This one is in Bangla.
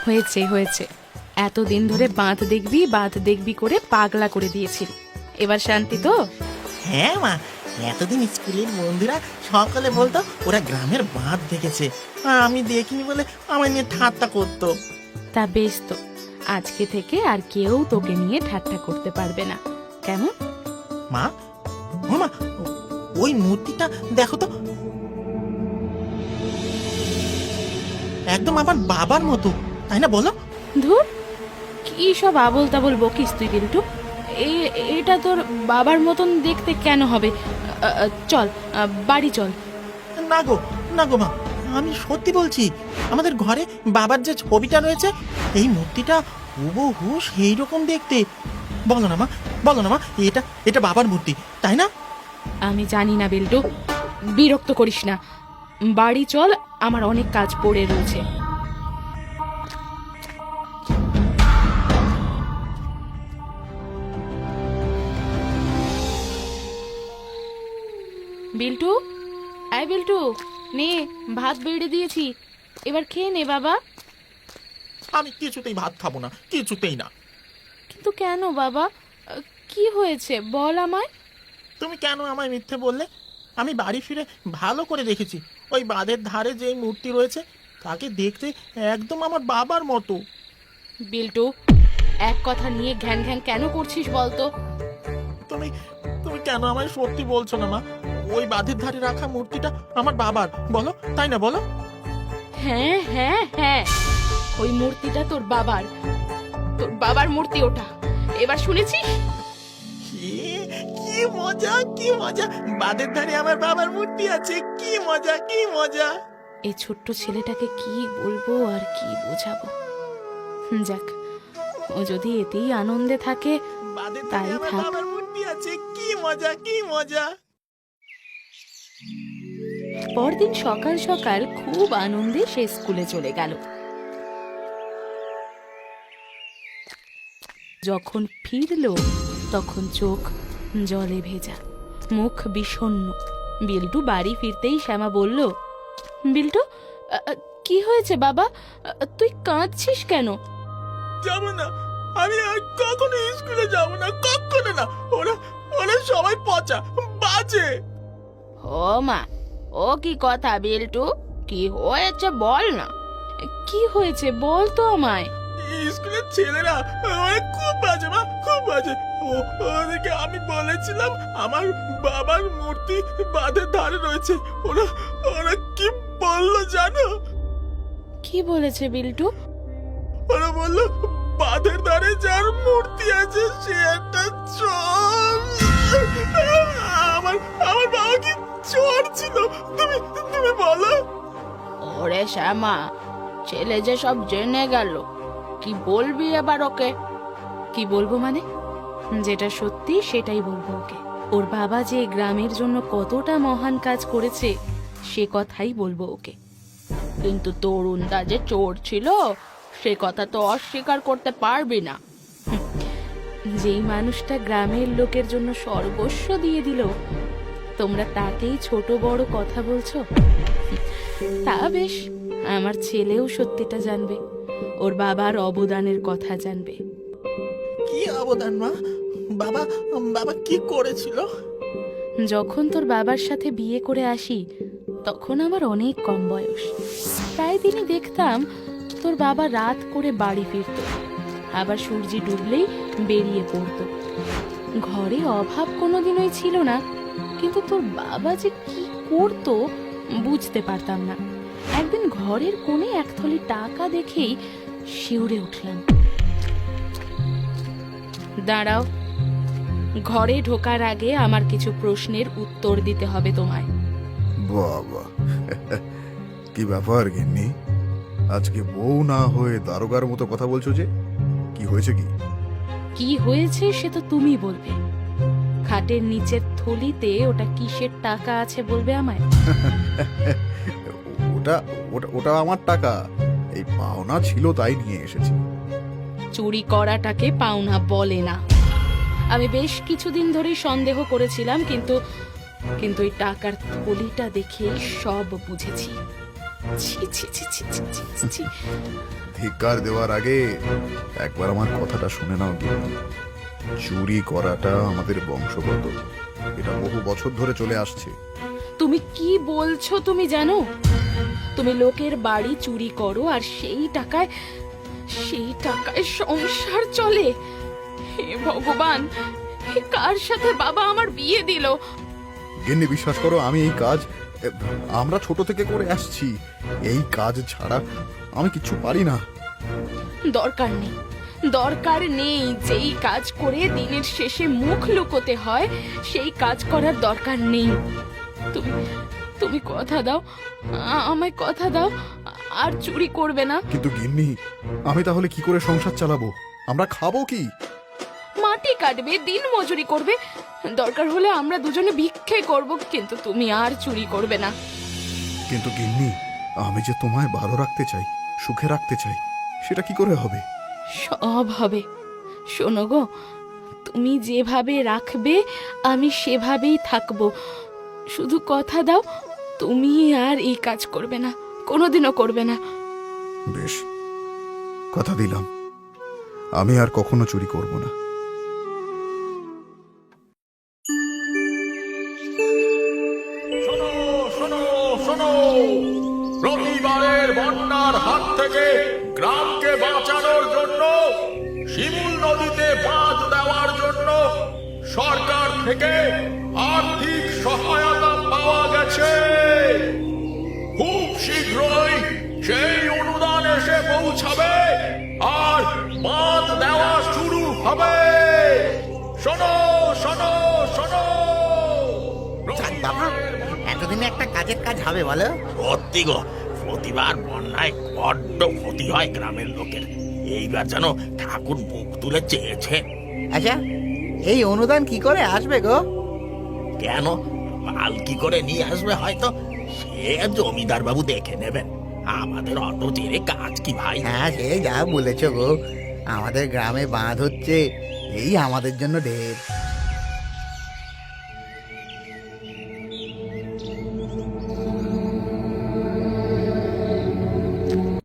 হয়েছে হয়েছে, এতদিন ধরে বাঁধ দেখবি বাঁধ দেখবি করে পাগলা করে দিয়েছিল। এবার শান্তি তো? হ্যাঁ মা, এতদিন স্কুলের বন্ধুরা সকলে বলতো ওরা গ্রামের বাঁধ দেখেছে, আমি দেখিনি বলে আমায় নিয়ে ঠাট্টা করতো। তা বেশ তো, আজকে থেকে আর কেউ তোকে নিয়ে ঠাট্টা করতে পারবে না, কেমন? মা, ও মা, ওই মূর্তিটা দেখো তো, একদম আমার বাবার মতো, তাই না বলো? ধুর, কি সব আবোল তাবোল বকিস তুই বিল্টু। এটা তোর বাবার মতন দেখতে কেন হবে? চল, বাড়ি চল। না গো, না গো মা, আমি সত্যি বলছি, আমাদের ঘরে বাবার যে ছবিটা রয়েছে এই মূর্তিটা হুবহু সেই রকম দেখতে। বলো না মা, বলো না মা, এটা এটা বাবার মূর্তি, তাই না? আমি জানি না বিল্টু, বিরক্ত করিস না, বাড়ি চল, আমার অনেক কাজ পড়ে রয়েছে। বিল্টু, আয় বিল্টু, নে ভাত বেড়ে দিয়েছি, এবার খেয়ে নে বাবা। আমি কিছুতেই ভাত খাবো না, কিছুতেই না। কিন্তু কেন বাবা, কি হয়েছে বল আমায়। তুমি কেন আমায় মিথ্যে বললে? আমি বাড়ি ফিরে ভালো করে দেখেছি, ওই বাঁধের ধারে যে মূর্তি রয়েছে তাকে দেখতে একদম আমার বাবার মতো। বিল্টু, এক কথা নিয়ে ঘ্যান ঘ্যান কেন করছিস বলতো? তুমি তুমি কেন আমায় সত্যি বলছো না মা? ওই বাঁধের ধারে রাখা মূর্তিটা আমার বাবার, বলো, তাই না বলো? হ্যাঁ হ্যাঁ হ্যাঁ, ওই মূর্তিটা তোর বাবার, তোর বাবার মূর্তি ওটা, এবার শুনেছিস? কি কি মজা, কি মজা, বাঁধের ধারে আমার বাবার মূর্তি আছে, কি মজা, কি মজা। এই ছোট্ট ছেলেটাকে কি বলবো আর কি বোঝাবো। যাক, ও যদি এতেই আনন্দে থাকে বাঁধের তাই ধারে আমার থাক। বাবার মূর্তি আছে, কি মজা, কি মজা। পরদিন সকাল সকাল খুব আনন্দে সে স্কুলে চলে গেল। যখন ফিরল তখন চোখ জলে ভেজা, মুখ বিষণ্ণ। বিল্টু বাড়ি ফিরতেই শ্যামা বলল, বিল্টু, কি হয়েছে বাবা, তুই কাঁদছিস কেন? যাব না, আমি আর কখনো স্কুলে যাব না, কখনো না। ওরা ওরা সবাই পচা, বাজে। ও মা, ও কি কথা বিল্টু, কি হয়েছে বল না। কি হয়েছে বল তো আমায়। স্কুলের ছেলেরা ওরা খুব বাজে মা, খুব বাজে। ওদেরকে আমি বলেছিলাম আমার বাবার মূর্তি বাঁধের ধারে রয়েছে, ওরা ওরা কি বললো জানো? কি বলেছে বিল্টু? ওরা বললো বাঁধের ধারে যার মূর্তি আছে সে একটা চোর। আমার আমার বাবা কি চোর ছিল? তুমি তুমি বলো। ওরে শ্যামা, ছেলে যে সব জেনে গেল, কি বলবি এবার ওকে? কি বলবো মানে, যেটা সত্যি সেটাই বলবো ওকে। ওর বাবা যে গ্রামের জন্য কতটা মহান কাজ করেছে সে কথাই বলবো ওকে। কিন্তু তরুণদা যে চোর ছিল সে কথা তো অস্বীকার করতে পারবি না। যেই মানুষটা গ্রামের লোকের জন্য সর্বস্ব দিয়ে দিল, তোমরা তাকেই ছোট বড় কথা বলছো? তা বেশ, আমার ছেলেও সত্যিটা জানবে, ওর বাবার অবদানের কথা জানবে। কি অবদান মা? বাবা বাবা কি করেছিল? যখন তোর বাবার সাথে বিয়ে করে আসি তখন আমার অনেক কম বয়স। প্রায় দিনই দেখতাম তোর বাবা রাত করে বাড়ি ফিরত, আবার সূর্য ডুবলেই বেরিয়ে পড়তো। ঘরে অভাব কোনোদিনই ছিল না, কিন্তু তোর বাবা যে কি করতো বুঝতে পারতাম না। একদিন ঘরের কোণে এক থলি টাকা দেখেই শিউরে উঠলাম। দাঁড়াও, ঘরে ঢোকার আগে আমার কিছু প্রশ্নের উত্তর দিতে হবে তোমায়। বাবা, কি ব্যাপার গিন্নি, আজকে বউ না হয়ে দারোগার মতো কথা বলছো যে? কি হয়েছে কি? কি হয়েছে সে তো তুমি বলবে। খাটের নিচের থলিতে ওটা কিসের টাকা আছে বলবে আমায়? ওটা ওটা ওটা আমার টাকা, এই পাওনা ছিল তাই নিয়ে এসেছি। চুরি করাটাকে পাওনা বলে না। আমি বেশ কিছুদিন ধরেই সন্দেহ করেছিলাম, কিন্তু কিন্তু এই টাকার থলিটা দেখে সব বুঝেছি। ছি ছি ছি ছি ছি ছি ছি। ধিক্কার দেওয়ার আগে একবার আমার কথাটা শুনে নাও গিন্নি। চুরি করাটা আমাদের বংশগত, এটা বহু বছর ধরে চলে আসছে। তুমি কি বলছো তুমি জানো? তুমি লোকের বাড়ি চুরি করো আর সেই টাকায় সংসার চলে। হে ভগবান, হে কার সাথে বাবা আমার বিয়ে দিল? গিন্নি বিশ্বাস করো, আমি এই কাজ আমরা ছোট থেকে করে আসছি। এই কাজ ছাড়া আমি কিচ্ছু পারি না। দরকার নেই যেই কাজ করে দিনের শেষে মুখ লুকোতে হয় সেই কাজ করার দরকার নেই। তুমি কথা দাও, আমায় কথা দাও, আর চুরি করবে না। কিন্তু গিন্নি, আমি তাহলে কি করে সংসার চালাবো? আমরা খাবো কি? মাটি কাটবে, দিন মজুরি করবে, দরকার হলে আমরা দুজনে ভিক্ষে করব, কিন্তু তুমি আর চুরি করবে না। কিন্তু গিন্নি, আমি যে তোমায় ভালো রাখতে চাই, সুখে রাখতে চাই, সেটা কি করে হবে? সব হবে। শোনো গো, তুমি যেভাবে রাখবে আমি সেভাবেই থাকবো। শুধু কথা দাও, তুমি আর এই কাজ করবে না, কোনোদিনও করবে না। বেশ, কথা দিলাম, আমি আর কখনো চুরি করব না। শোনো শোনো শোনো, রবিবারের বন্যার হাত থেকে গ্রামকে বাঁচানোর জন্য শিমুল নদীতে বাঁধ দেওয়ার জন্য সরকার থেকে আর্থিক সহায়তা পাওয়া গেছে। খুব শীঘ্রই সেই অনুদান এসে পৌঁছাবে আর বাঁধ দেওয়া শুরু হবে। শোনো শোনো শোনো। যাক বাবা, এতদিনে একটা কাজের কাজ হবে বলো। সত্যি গো, প্রতিবার বন্যায় বড্ড ক্ষতি হয় গ্রামের লোকের। এইবার যেন ঠাকুর বুক তুলে চেয়েছেন। আচ্ছা, এই অনুদান কি করে আসবে গো? কেন, মাল কি করে নিয়ে আসবে হয়তো সে জমিদার বাবু দেখে নেবেন। আমাদের অত জেরে কাজ কি ভাই? হ্যাঁ, সে যা বলেছো গো, আমাদের গ্রামে বাঁধ হচ্ছে, এই আমাদের জন্য ঢের।